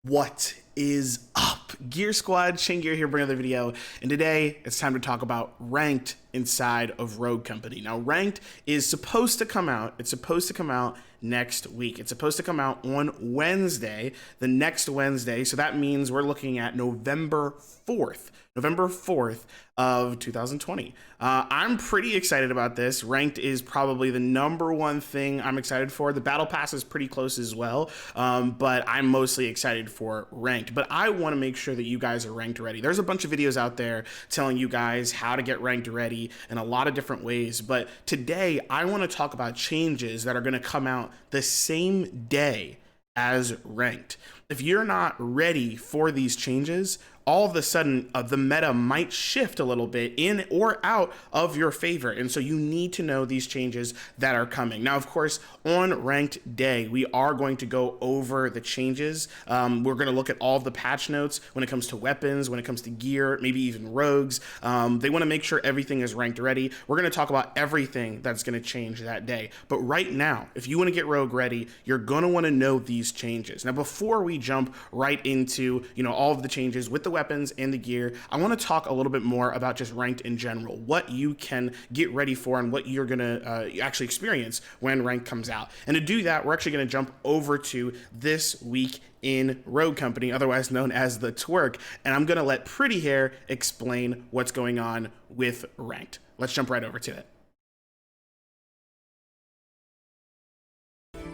What is up? Gear Squad, ChaingearGaming here, bring another video, and today it's time to talk about ranked inside of Rogue Company. Now, ranked is supposed to come out. It's supposed to come out next week. It's supposed to come out on Wednesday, the next Wednesday. So that means we're looking at November 4th. November 4th of 2020. I'm pretty excited about this. Ranked is probably the #1 thing I'm excited for. The Battle Pass is pretty close as well, but I'm mostly excited for ranked. But I want to make sure that you guys are ranked ready. There's a bunch of videos out there telling you guys how to get ranked ready in a lot of different ways. But today, I want to talk about changes that are going to come out the same day as ranked. If you're not ready for these changes, all of a sudden the meta might shift a little bit in or out of your favor. And so you need to know these changes that are coming. Now, of course, on ranked day, we are going to go over the changes. We're going to look at all of the patch notes when it comes to weapons, when it comes to gear, maybe even rogues. They want to make sure everything is ranked ready. We're going to talk about everything that's going to change that day. But right now, if you want to get rogue ready, you're going to want to know these changes. Now, before we jump right into, all of the changes with the weapons and the gear, I want to talk a little bit more about just ranked in general, what you can get ready for and what you're going to actually experience when ranked comes out. And to do that, we're actually going to jump over to this week in Rogue Company, otherwise known as the twerk, and I'm going to let Pretty Hair explain what's going on with ranked. Let's jump right over to it.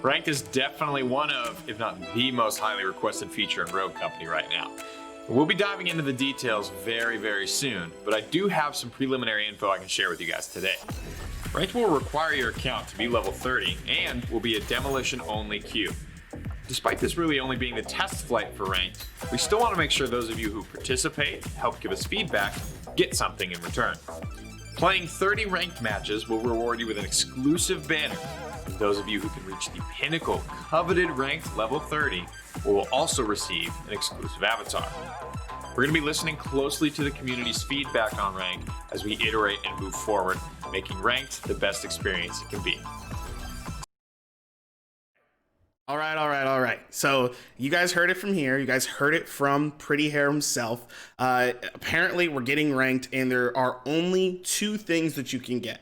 Ranked is definitely one of, if not the most highly requested feature in Rogue Company right now. We'll be diving into the details very, very soon, but I do have some preliminary info I can share with you guys today. Ranked will require your account to be level 30 and will be a demolition-only queue. Despite this really only being the test flight for Ranked, we still want to make sure those of you who participate, help give us feedback, get something in return. Playing 30 Ranked matches will reward you with an exclusive banner. And those of you who can reach the pinnacle coveted Ranked level 30 will also receive an exclusive avatar. We're going to be listening closely to the community's feedback on Ranked as we iterate and move forward, making Ranked the best experience it can be. All right. So you guys heard it from here. You guys heard it from Pretty Hair himself. Apparently, we're getting ranked, and there are only 2 things that you can get.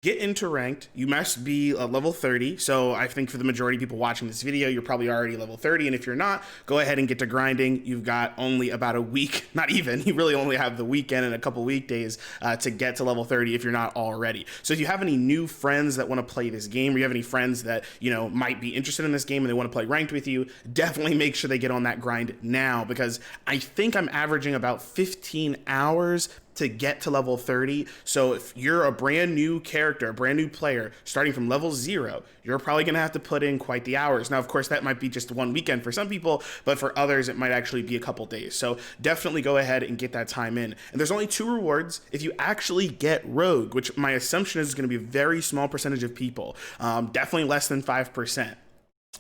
Get into ranked, you must be level 30. So I think for the majority of people watching this video, you're probably already level 30. And if you're not, go ahead and get to grinding. You've got only about a week, not even, you really only have the weekend and a couple weekdays to get to level 30 if you're not already. So if you have any new friends that want to play this game, or you have any friends that, might be interested in this game and they want to play ranked with you, definitely make sure they get on that grind now, because I think I'm averaging about 15 hours to get to level 30. So if you're a brand new character, a brand new player, starting from level 0, you're probably gonna have to put in quite the hours. Now, of course, that might be just one weekend for some people, but for others, it might actually be a couple days. So definitely go ahead and get that time in. And there's only 2 rewards if you actually get Rogue, which my assumption is gonna be a very small percentage of people, definitely less than 5%.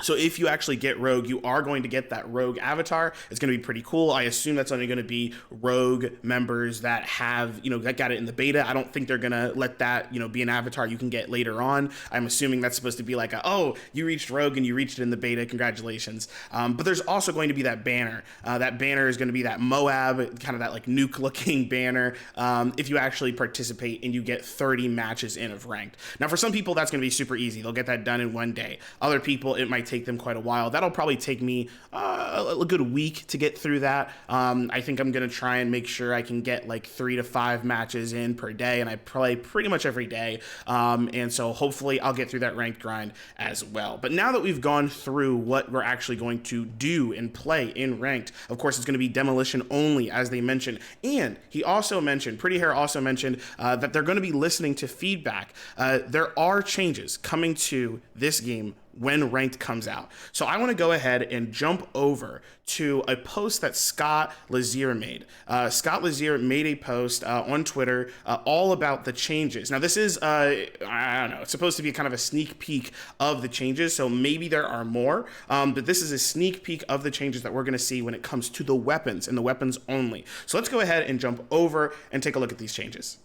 So if you actually get Rogue, you are going to get that Rogue avatar. It's going to be pretty cool. I assume that's only going to be Rogue members that have, that got it in the beta. I don't think they're going to let that, be an avatar you can get later on. I'm assuming that's supposed to be like, oh, you reached Rogue and you reached it in the beta. Congratulations. But there's also going to be that banner. That banner is going to be that Moab, kind of that like nuke looking banner. If you actually participate and you get 30 matches in of ranked. Now, for some people, that's going to be super easy. They'll get that done in one day. Other people, it might take them quite a while. That'll probably take me a good week to get through that. I think I'm going to try and make sure I can get like 3 to 5 matches in per day, and I play pretty much every day. And so hopefully I'll get through that ranked grind as well. But now that we've gone through what we're actually going to do and play in ranked, of course, it's going to be demolition only, as they mentioned. And he also mentioned, Pretty Hair also mentioned that they're going to be listening to feedback. There are changes coming to this game when ranked comes out. So I want to go ahead and jump over to a post that Scott Lazier made. Scott Lazier made a post on Twitter all about the changes. Now this is, I don't know, it's supposed to be kind of a sneak peek of the changes, so maybe there are more, but this is a sneak peek of the changes that we're going to see when it comes to the weapons and the weapons only. So let's go ahead and jump over and take a look at these changes.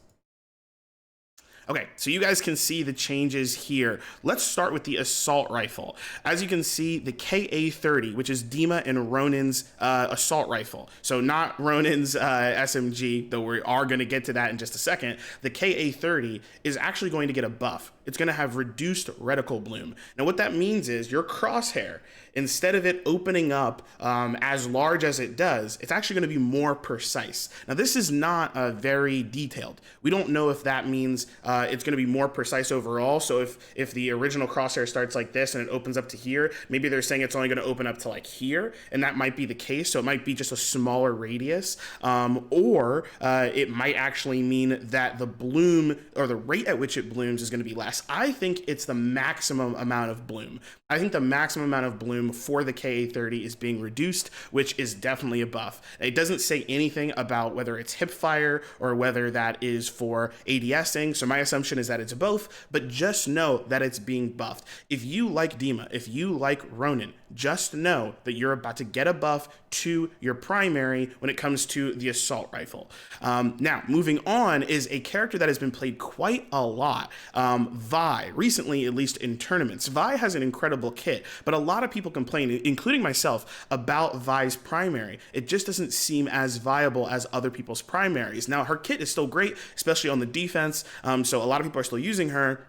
Okay, so you guys can see the changes here. Let's start with the assault rifle. As you can see, the KA-30, which is Dima and Ronin's assault rifle. So not Ronin's SMG, though we are going to get to that in just a second. The KA-30 is actually going to get a buff. It's going to have reduced reticle bloom. Now what that means is your crosshair, instead of it opening up as large as it does, it's actually going to be more precise. Now this is not very detailed. We don't know if that means it's going to be more precise overall. So if the original crosshair starts like this and it opens up to here, maybe they're saying it's only going to open up to like here, and that might be the case. So it might be just a smaller radius, or it might actually mean that the bloom or the rate at which it blooms is going to be less. I think it's the maximum amount of bloom. I think the maximum amount of bloom for the KA-30 is being reduced, which is definitely a buff. It doesn't say anything about whether it's hip fire or whether that is for ADSing, so my assumption is that it's both, but just know that it's being buffed. If you like Dima, if you like Ronin, just know that you're about to get a buff to your primary when it comes to the assault rifle. Now, moving on is a character that has been played quite a lot, Vi, recently at least in tournaments. Vi has an incredible kit, but a lot of people complain, including myself, about Vi's primary. It just doesn't seem as viable as other people's primaries. Now, her kit is still great, especially on the defense, so a lot of people are still using her.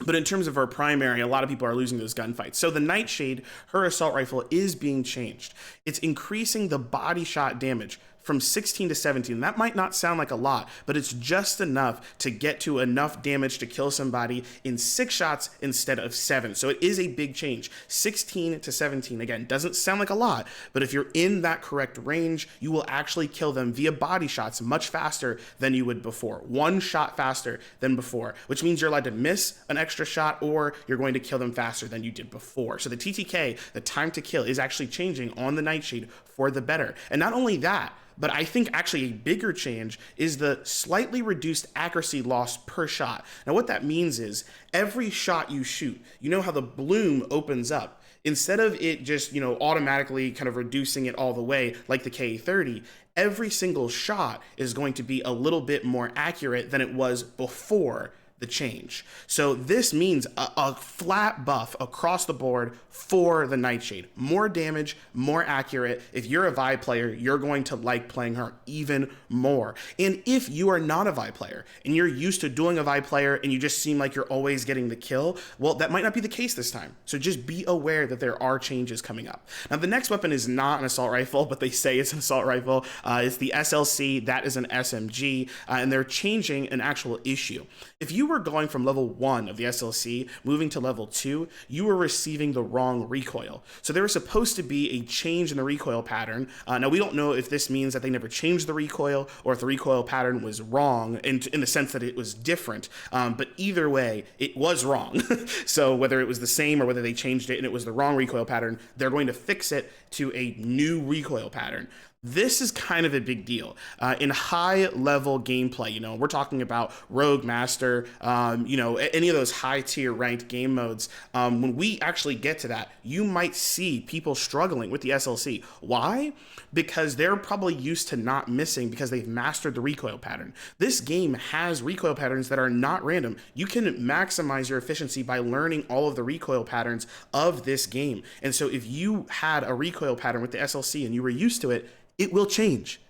But in terms of her primary, a lot of people are losing those gunfights. So the Nightshade, her assault rifle, is being changed. It's increasing the body shot damage from 16 to 17. That might not sound like a lot, but it's just enough to get to enough damage to kill somebody in 6 shots instead of 7. So it is a big change. 16 to 17, again, doesn't sound like a lot, but if you're in that correct range, you will actually kill them via body shots much faster than you would before. 1 shot faster than before, which means you're allowed to miss an extra shot, or you're going to kill them faster than you did before. So the TTK, the time to kill, is actually changing on the Nightshade for the better. And not only that, but I think actually a bigger change is the slightly reduced accuracy loss per shot. Now what that means is every shot you shoot, you know how the bloom opens up. Instead of it just, automatically kind of reducing it all the way like the KA-30, every single shot is going to be a little bit more accurate than it was before the change. So this means a flat buff across the board for the Nightshade. More damage, more accurate. If you're a Vi player, you're going to like playing her even more. And if you are not a Vi player and you're used to doing a Vi player and you just seem like you're always getting the kill, well, that might not be the case this time. So just be aware that there are changes coming up. Now, the next weapon is not an assault rifle, but they say it's an assault rifle. It's the SLC. That is an SMG, and they're changing an actual issue. If you were going from level 1 of the SLC moving to level 2, you were receiving the wrong recoil. So there was supposed to be a change in the recoil pattern. Now we don't know if this means that they never changed the recoil or if the recoil pattern was wrong in the sense that it was different. But either way, it was wrong. So whether it was the same or whether they changed it and it was the wrong recoil pattern, they're going to fix it to a new recoil pattern. This is kind of a big deal. In high level gameplay, we're talking about Rogue, Master, any of those high tier ranked game modes. When we actually get to that, you might see people struggling with the SLC. Why? Because they're probably used to not missing because they've mastered the recoil pattern. This game has recoil patterns that are not random. You can maximize your efficiency by learning all of the recoil patterns of this game. And so if you had a recoil pattern with the SLC and you were used to it, it will change.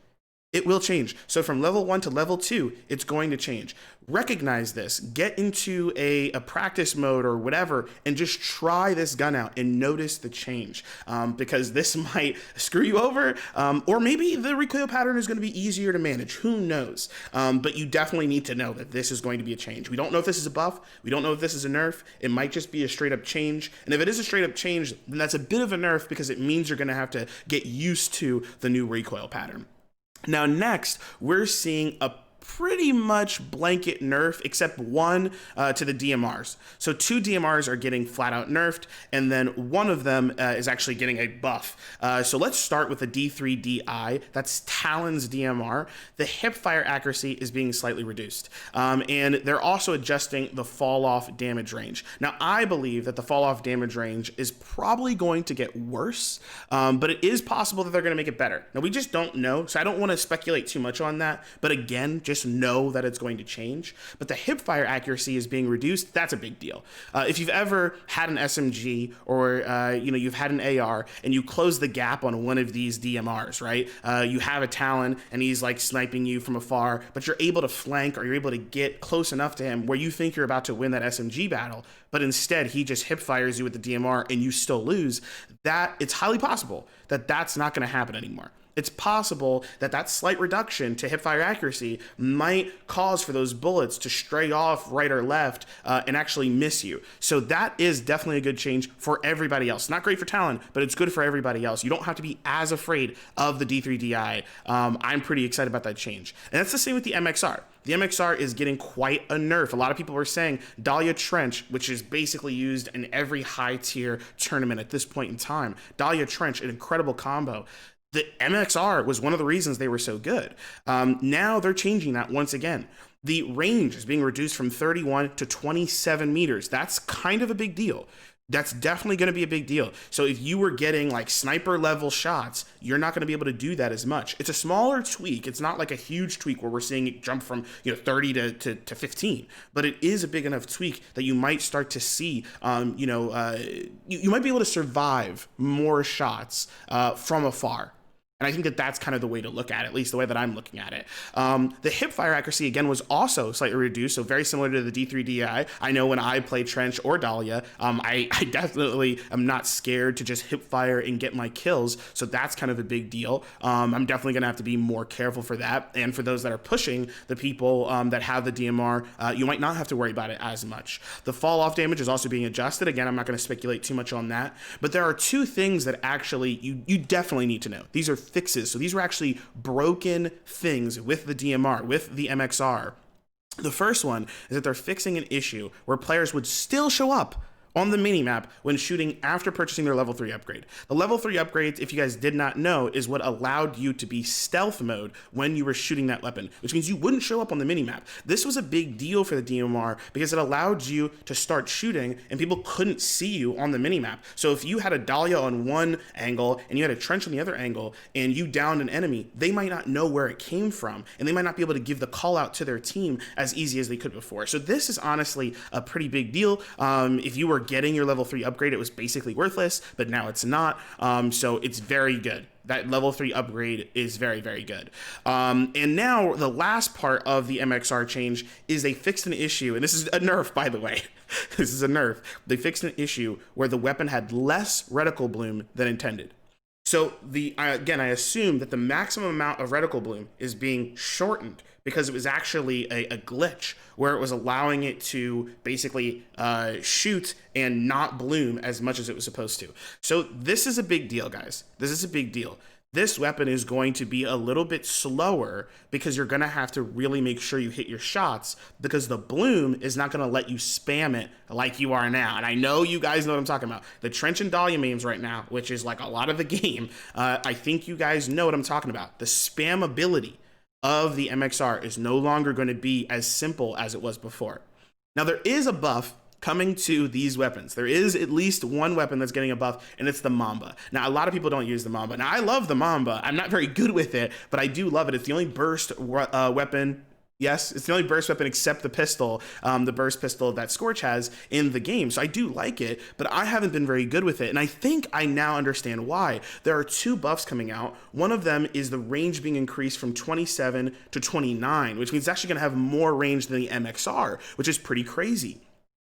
It will change. So from level 1 to level 2, it's going to change. Recognize this. Get into a practice mode or whatever and just try this gun out and notice the change, because this might screw you over, or maybe the recoil pattern is going to be easier to manage. Who knows? But you definitely need to know that this is going to be a change. We don't know if this is a buff. We don't know if this is a nerf. It might just be a straight up change. And if it is a straight up change, then that's a bit of a nerf because it means you're going to have to get used to the new recoil pattern. Now, next, we're seeing a pretty much blanket nerf, except one to the DMRs. So 2 DMRs are getting flat out nerfed, and then one of them is actually getting a buff. So let's start with the D3DI. That's Talon's DMR. The hip fire accuracy is being slightly reduced, and they're also adjusting the fall off damage range. Now, I believe that the fall off damage range is probably going to get worse, but it is possible that they're going to make it better. Now, we just don't know, so I don't want to speculate too much on that. But again, just just know that it's going to change. But the hipfire accuracy is being reduced. That's a big deal. If you've ever had an SMG or you've had an AR and you close the gap on one of these DMRs, right? You have a Talon and he's like sniping you from afar, but you're able to flank or you're able to get close enough to him where you think you're about to win that SMG battle, but instead he just hip fires you with the DMR and you still lose. That it's highly possible that that's not going to happen anymore. It's possible that that slight reduction to hipfire accuracy might cause for those bullets to stray off right or left and actually miss you. So that is definitely a good change for everybody else. Not great for Talon, but it's good for everybody else. You don't have to be as afraid of the D3DI. I'm pretty excited about that change. And that's the same with the MXR. The MXR is getting quite a nerf. A lot of people were saying Dahlia Trench, which is basically used in every high tier tournament at this point in time. Dahlia Trench, an incredible combo. The MXR was one of the reasons they were so good. Now they're changing that once again. The range is being reduced from 31 to 27 meters. That's kind of a big deal. That's definitely going to be a big deal. So if you were getting like sniper level shots, you're not going to be able to do that as much. It's a smaller tweak. It's not like a huge tweak where we're seeing it jump from 30 to 15, but it is a big enough tweak that you might start to see, you might be able to survive more shots from afar. And I think that that's kind of the way to look at it, at least the way that I'm looking at it. The hipfire accuracy, again, was also slightly reduced, so very similar to the D3DI. I know when I play Trench or Dahlia, I definitely am not scared to just hipfire and get my kills, so that's kind of a big deal. I'm definitely going to have to be more careful for that, and for those that are pushing the people that have the DMR, you might not have to worry about it as much. The fall-off damage is also being adjusted. Again, I'm not going to speculate too much on that, but there are two things that actually you definitely need to know. These are fixes. So these were actually broken things with the DMR, with the MXR. The first one is that they're fixing an issue where players would still show up on the minimap when shooting after purchasing their level 3 upgrade. The level 3 upgrades, if you guys did not know, is what allowed you to be stealth mode when you were shooting that weapon, which means you wouldn't show up on the minimap. This was a big deal for the DMR because it allowed you to start shooting and people couldn't see you on the minimap. So if you had a Dahlia on one angle and you had a Trench on the other angle and you downed an enemy, they might not know where it came from and they might not be able to give the call out to their team as easy as they could before. So this is honestly a pretty big deal. If you were getting your level 3 upgrade, it was basically worthless, but now it's not. So it's very good. That level 3 upgrade is very, very good. And now the last part of the MXR change is they fixed an issue, and this is a nerf, by the way. This is a nerf. They fixed an issue where the weapon had less reticle bloom than intended. So again, I assume that the maximum amount of reticle bloom is being shortened because it was actually a glitch where it was allowing it to basically shoot and not bloom as much as it was supposed to. So this is a big deal, guys. This is a big deal. This weapon is going to be a little bit slower because you're going to have to really make sure you hit your shots because the bloom is not going to let you spam it like you are now. And I know you guys know what I'm talking about. The Trench and Dahlia memes right now, which is like a lot of the game, I think you guys know what I'm talking about. The spamability of the MXR is no longer going to be as simple as it was before. Now, there is a buff coming to these weapons. There is at least one weapon that's getting a buff, and it's the Mamba. Now, a lot of people don't use the Mamba. Now, I love the Mamba. I'm not very good with it, but I do love it. It's the only burst weapon. Yes, it's the only burst weapon except the pistol, the burst pistol that Scorch has in the game. So I do like it, but I haven't been very good with it. And I think I now understand why. There are two buffs coming out. One of them is the range being increased from 27 to 29, which means it's actually going to have more range than the MXR, which is pretty crazy.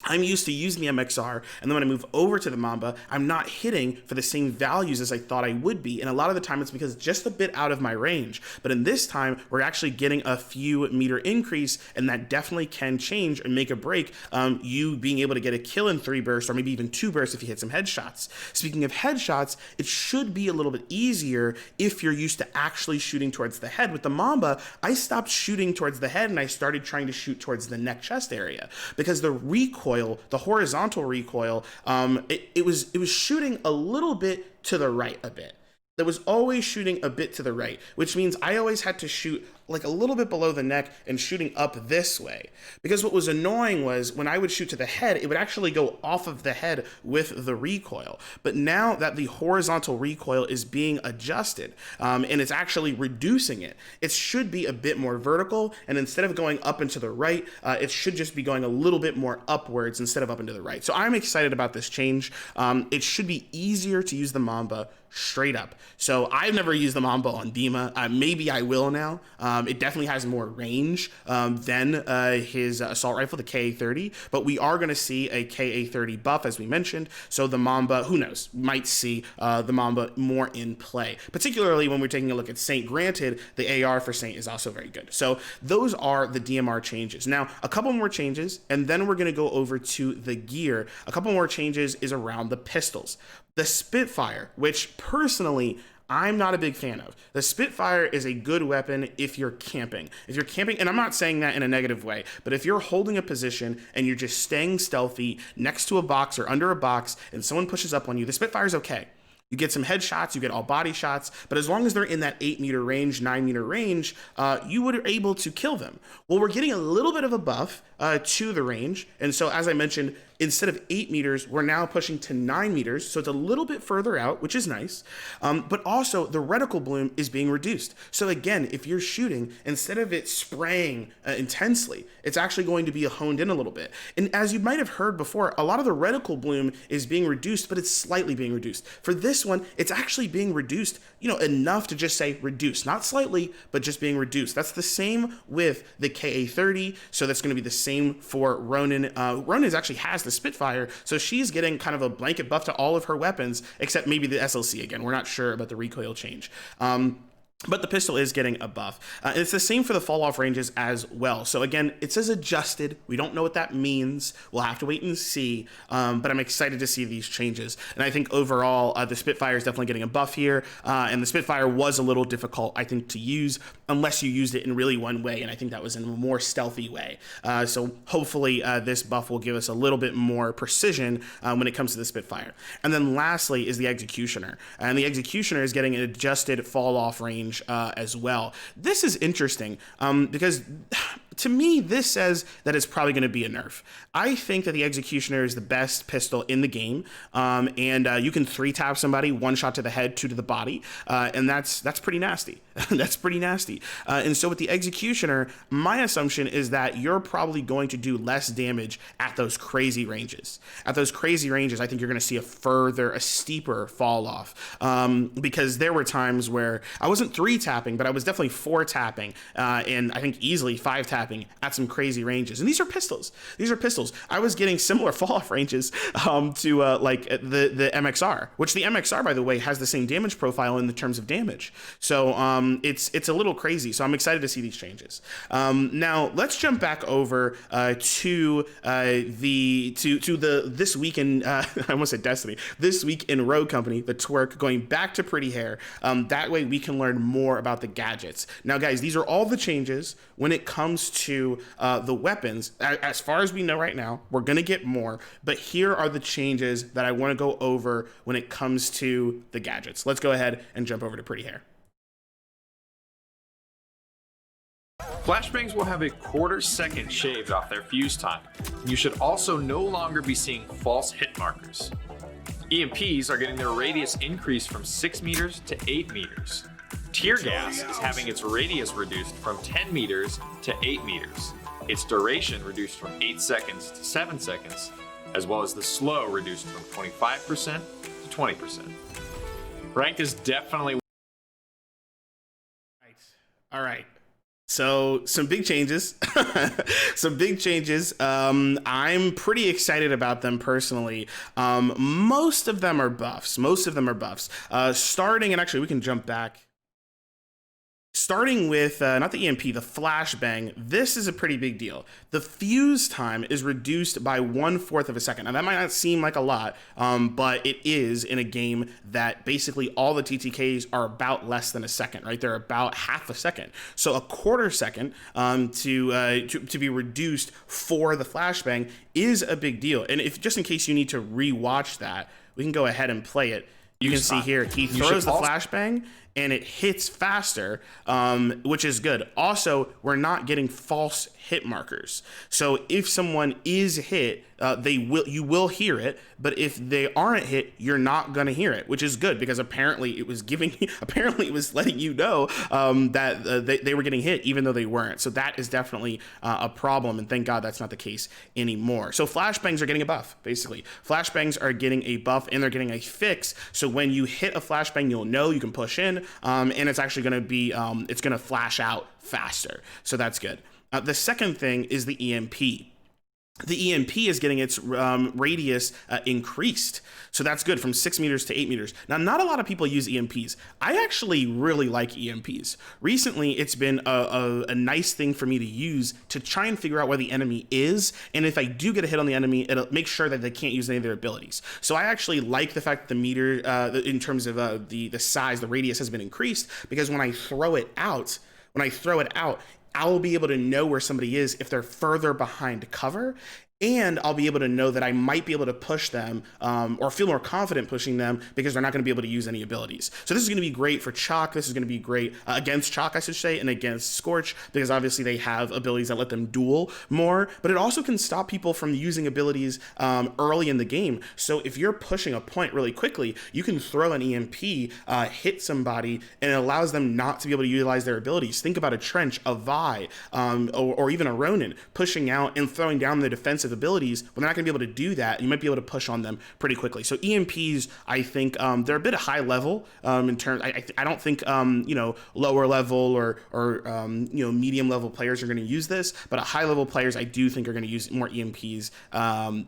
I'm used to using the MXR, and then when I move over to the Mamba, I'm not hitting for the same values as I thought I would be, and a lot of the time it's because it's just a bit out of my range. But in this time, we're actually getting a few meter increase, and that definitely can change and make a break you being able to get a kill in 3 bursts, or maybe even 2 bursts if you hit some headshots. Speaking of headshots, it should be a little bit easier if you're used to actually shooting towards the head. With the Mamba, I stopped shooting towards the head, and I started trying to shoot towards the neck chest area, because the recoil, the horizontal recoil, it was shooting a little bit to the right a bit. That was always shooting a bit to the right, which means I always had to shoot like a little bit below the neck and shooting up this way. Because what was annoying was when I would shoot to the head, it would actually go off of the head with the recoil. But now that the horizontal recoil is being adjusted, and it's actually reducing it, it should be a bit more vertical, and instead of going up and to the right, it should just be going a little bit more upwards instead of up and to the right. So I'm excited about this change. It should be easier to use the Mamba straight up. So I've never used the Mamba on Dima. Maybe I will now. It definitely has more range than his assault rifle, the KA-30, but we are going to see a KA-30 buff, as we mentioned. So the Mamba, who knows, might see the Mamba more in play, particularly when we're taking a look at Saint. Granted, the AR for Saint is also very good. So those are the DMR changes. Now, a couple more changes, and then we're going to go over to the gear. A couple more changes is around the pistols. The Spitfire, which personally I'm not a big fan of. The Spitfire is a good weapon if you're camping. If you're camping, and I'm not saying that in a negative way, but if you're holding a position and you're just staying stealthy next to a box or under a box and someone pushes up on you, the Spitfire's okay. You get some headshots, you get all body shots, but as long as they're in that 8-meter range, 9-meter range, you would be able to kill them. Well, we're getting a little bit of a buff to the range, and so as I mentioned, instead of 8 meters, we're now pushing to 9 meters, so it's a little bit further out, which is nice, but also the reticle bloom is being reduced. So again, if you're shooting, instead of it spraying intensely, it's actually going to be honed in a little bit. And as you might have heard before, a lot of the reticle bloom is being reduced, but it's slightly being reduced. For this one, it's actually being reduced, enough to just say reduced, not slightly, but just being reduced. That's the same with the KA-30, so that's going to be the same for Ronin. Ronin actually has the Spitfire, so she's getting kind of a blanket buff to all of her weapons, except maybe the SLC again. We're not sure about the recoil change. But the pistol is getting a buff. And it's the same for the fall off ranges as well. So again, it says adjusted. We don't know what that means. We'll have to wait and see. But I'm excited to see these changes. And I think overall, the Spitfire is definitely getting a buff here. And the Spitfire was a little difficult, I think, to use unless you used it in really one way. And I think that was in a more stealthy way. So hopefully this buff will give us a little bit more precision when it comes to the Spitfire. And then lastly is the Executioner. And the Executioner is getting an adjusted fall off range as well. This is interesting because to me, this says that it's probably going to be a nerf. I think that the Executioner is the best pistol in the game, and you can 3-tap somebody, 1 shot to the head, 2 to the body, and that's pretty nasty. That's pretty nasty. And so with the Executioner, my assumption is that you're probably going to do less damage at those crazy ranges. At those crazy ranges, I think you're going to see a steeper fall off, because there were times where I wasn't 3-tapping, but I was definitely 4-tapping, and I think easily 5-tapping at some crazy ranges. And these are pistols. These are pistols. I was getting similar fall off ranges to like the MXR, which the MXR, by the way, has the same damage profile in the terms of damage. So it's a little crazy. So I'm excited to see these changes. Now let's jump back over to this week in I almost said Destiny. This week in Rogue Company, the twerk, going back to Pretty Hair. That way we can learn more about the gadgets. Now, guys, these are all the changes when it comes to the weapons. As far as we know right now, we're going to get more, but here are the changes that I want to go over when it comes to the gadgets. Let's go ahead and jump over to Pretty Hair. Flashbangs will have a 1/4 second shaved off their fuse time. You should also no longer be seeing false hit markers. EMPs are getting their radius increased from 6 meters to 8 meters. Tear gas is having its radius reduced from 10 meters to 8 meters. Its duration reduced from 8 seconds to 7 seconds, as well as the slow reduced from 25% to 20%. Ranked is definitely... All right. So some big changes, I'm pretty excited about them personally. Most of them are buffs. Starting, and actually we can jump back. Starting with, not the EMP, the Flashbang, this is a pretty big deal. The fuse time is reduced by 1/4 of a second. Now that might not seem like a lot, but it is in a game that basically all the TTKs are about less than a second, right? They're about half a second. So a 1/4 second to be reduced for the Flashbang is a big deal. And if just in case you need to rewatch that, we can go ahead and play it. You can see here, he throws the Flashbang, and it hits faster, which is good. Also, we're not getting false hit markers. So if someone is hit, you will hear it, but if they aren't hit, you're not gonna hear it, which is good because apparently it was letting you know that they were getting hit even though they weren't. So that is definitely a problem, and thank God that's not the case anymore. So flashbangs are getting a buff, basically. Flashbangs are getting a buff and they're getting a fix. So when you hit a flashbang, you'll know you can push in, and it's actually gonna be it's gonna flash out faster. So that's good. The second thing is the EMP. The EMP is getting its radius increased. So that's good, from 6 meters to 8 meters. Now, not a lot of people use EMPs. I actually really like EMPs. Recently, it's been a nice thing for me to use to try and figure out where the enemy is. And if I do get a hit on the enemy, it'll make sure that they can't use any of their abilities. So I actually like the fact that the meter, in terms of the size, the radius has been increased, because when I throw it out, I'll be able to know where somebody is if they're further behind cover, and I'll be able to know that I might be able to push them or feel more confident pushing them because they're not going to be able to use any abilities. So this is going to be great for Chalk. This is going to be great against Chalk, I should say, and against Scorch, because obviously they have abilities that let them duel more, but it also can stop people from using abilities early in the game. So if you're pushing a point really quickly, you can throw an EMP, hit somebody, and it allows them not to be able to utilize their abilities. Think about a Trench, a Vi, or even a Ronin pushing out and throwing down the defensive abilities. When they're not going to be able to do that, you might be able to push on them pretty quickly. So EMPs, I think they're a bit high level in terms. I don't think lower level or medium level players are going to use this, but high level players I do think are going to use more EMPs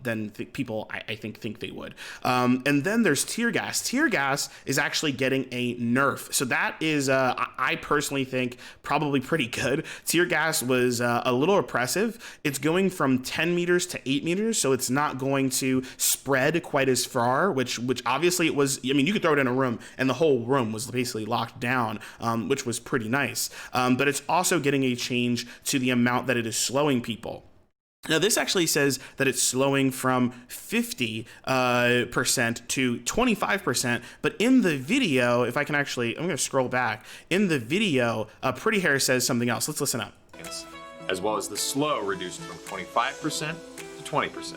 than people I think they would. And then there's tear gas. Tear gas is actually getting a nerf, so that is I personally think probably pretty good. Tear gas was a little oppressive. It's going from 10 meters to 8 meters, so it's not going to spread quite as far, which obviously it was. I mean, you could throw it in a room and the whole room was basically locked down, which was pretty nice. But it's also getting a change to the amount that it is slowing people. Now, this actually says that it's slowing from 50% to 25%, but in the video, if I can actually, I'm going to scroll back. In the video, Pretty Hair says something else. Let's listen up. As well as the slow reduced from 25% to 20%.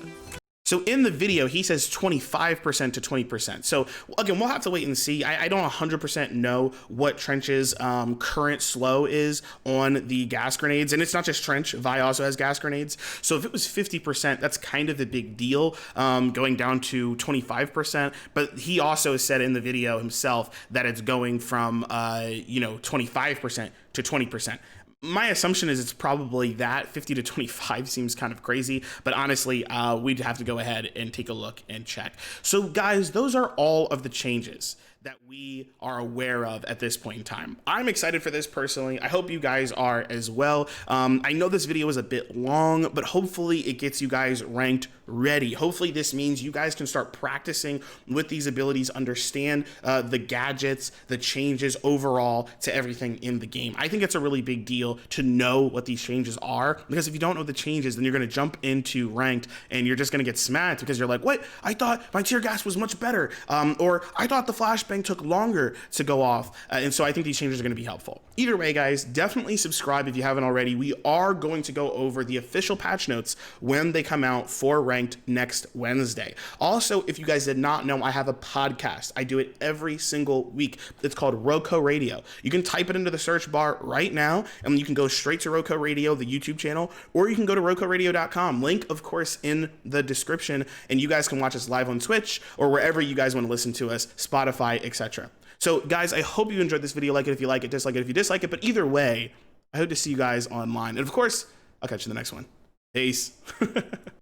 So in the video, he says 25% to 20%. So again, we'll have to wait and see. I don't 100% know what Trench's current slow is on the gas grenades. And it's not just Trench, Vi also has gas grenades. So if it was 50%, that's kind of a big deal, going down to 25%. But he also said in the video himself that it's going from 25% to 20%. My assumption is it's probably that. 50 to 25 seems kind of crazy, but honestly, we'd have to go ahead and take a look and check. So guys, those are all of the changes that we are aware of at this point in time. I'm excited for this personally. I hope you guys are as well. I know this video is a bit long, but hopefully it gets you guys ranked ready. Hopefully this means you guys can start practicing with these abilities, understand the gadgets, the changes overall to everything in the game. I think it's a really big deal to know what these changes are, because if you don't know the changes, then you're going to jump into ranked and you're just going to get smacked because you're like, what? I thought my tear gas was much better, or I thought the flashbang took longer to go off, and so I think these changes are going to be helpful. Either way, guys, definitely subscribe if you haven't already. We are going to go over the official patch notes when they come out for ranked next Wednesday. Also, if you guys did not know, I have a podcast. I do it every single week. It's called Roco Radio. You can type it into the search bar right now, and you can go straight to Roco Radio, the YouTube channel, or you can go to rocoradio.com. Link, of course, in the description, and you guys can watch us live on Twitch or wherever you guys want to listen to us, Spotify, etc. So guys, I hope you enjoyed this video. Like it if you like it, dislike it if you dislike it, but either way, I hope to see you guys online. And of course, I'll catch you in the next one. Peace.